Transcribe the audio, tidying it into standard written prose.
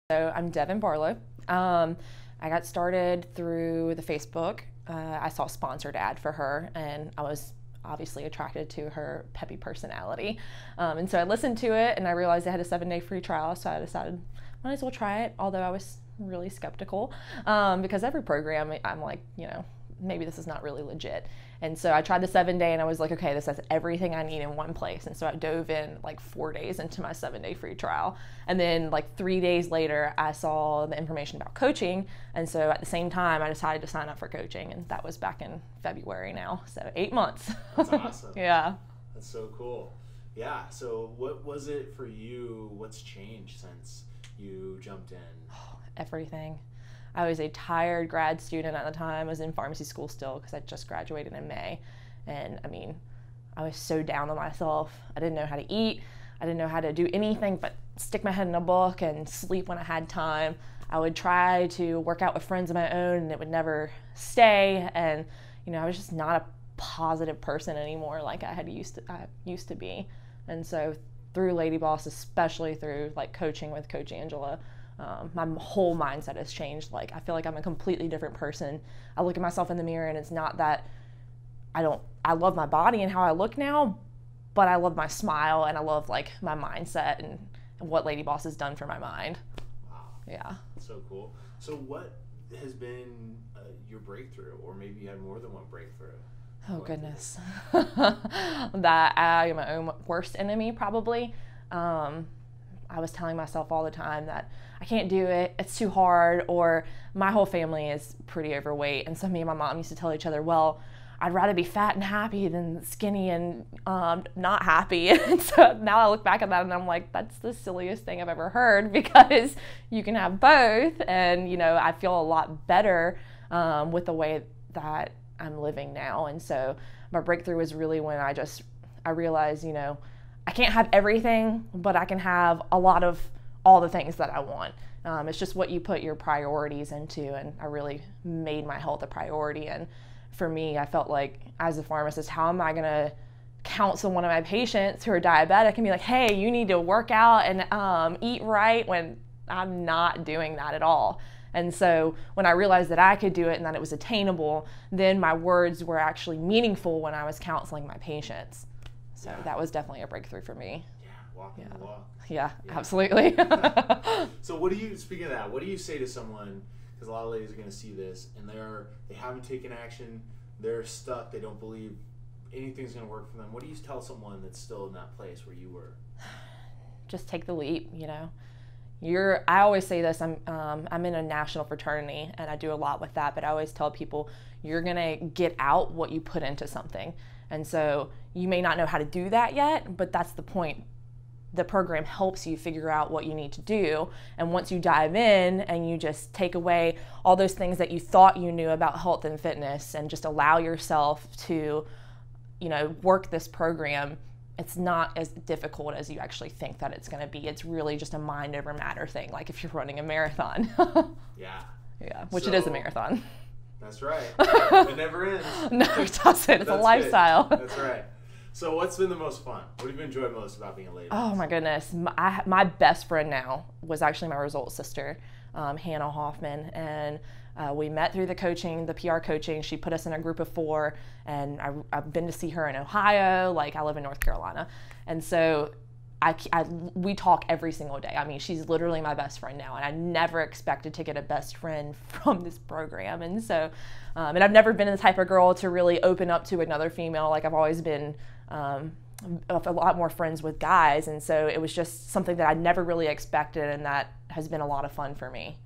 So I'm Devin Barlow. I got started through the Facebook. I saw a sponsored ad for her and I was obviously attracted to her peppy personality. And so I listened to it and I realized they had a 7-day free trial, so I decided might as well try it, although I was really skeptical because every program I'm like, maybe this is not really legit. And so I tried the 7-day and I was like, okay, this has everything I need in one place. And so I dove in like 4 days into my 7-day free trial. And then like 3 days later, I saw the information about coaching. And so at the same time, I decided to sign up for coaching. And that was back in February now. So 8 months. That's awesome. Yeah. That's so cool. Yeah. So what was it for you? What's changed since you jumped in? Oh, everything. I was a tired grad student at the time. I was in pharmacy school still because I just graduated in May. And I mean, I was so down on myself. I didn't know how to eat. I didn't know how to do anything but stick my head in a book and sleep when I had time. I would try to work out with friends of my own and it would never stay. And I was just not a positive person anymore like I used to be. And so through LadyBoss, especially through like coaching with Coach Angela, my whole mindset has changed. Like, I feel like I'm a completely different person. I look at myself in the mirror and it's not that I love my body and how I look now, but I love my smile and I love like my mindset and what LadyBoss has done for my mind. Wow. Yeah. So cool. So what has been your breakthrough, or maybe you had more than one breakthrough? Oh goodness. That I am my own worst enemy probably. I was telling myself all the time that I can't do it, it's too hard, or my whole family is pretty overweight. And so me and my mom used to tell each other, well, I'd rather be fat and happy than skinny and not happy. And so now I look back at that and I'm like, that's the silliest thing I've ever heard, because you can have both. And I feel a lot better with the way that I'm living now. And so my breakthrough was really when I realized, I can't have everything, but I can have a lot of all the things that I want. It's just what you put your priorities into, and I really made my health a priority. And for me, I felt like as a pharmacist, how am I gonna counsel one of my patients who are diabetic and be like, hey, you need to work out and eat right, when I'm not doing that at all. And so when I realized that I could do it and that it was attainable, then my words were actually meaningful when I was counseling my patients. So that was definitely a breakthrough for me. Yeah, walking the walk. Yeah, absolutely. So speaking of that, what do you say to someone, because a lot of ladies are going to see this, and they haven't taken action, they're stuck, they don't believe anything's going to work for them. What do you tell someone that's still in that place where you were? Just take the leap, I always say this, I'm in a national fraternity and I do a lot with that, but I always tell people, you're gonna get out what you put into something. And so you may not know how to do that yet, but that's the point. The program helps you figure out what you need to do. And once you dive in and you just take away all those things that you thought you knew about health and fitness and just allow yourself to, work this program, it's not as difficult as you actually think that it's going to be. It's really just a mind over matter thing, like if you're running a marathon. Yeah. Yeah, which it is a marathon. That's right. It never ends. No, it doesn't. It's a lifestyle. Good. That's right. So what's been the most fun? What have you enjoyed most about being a lady? Oh my goodness. My best friend now was actually my result sister, Hannah Hoffman. And we met through the coaching, the PR coaching. She put us in a group of 4, and I've been to see her in Ohio. Like, I live in North Carolina. And so we talk every single day. I mean, she's literally my best friend now, and I never expected to get a best friend from this program. And so, and I've never been the type of girl to really open up to another female. Like, I've always been a lot more friends with guys. And so it was just something that I never really expected, and that has been a lot of fun for me.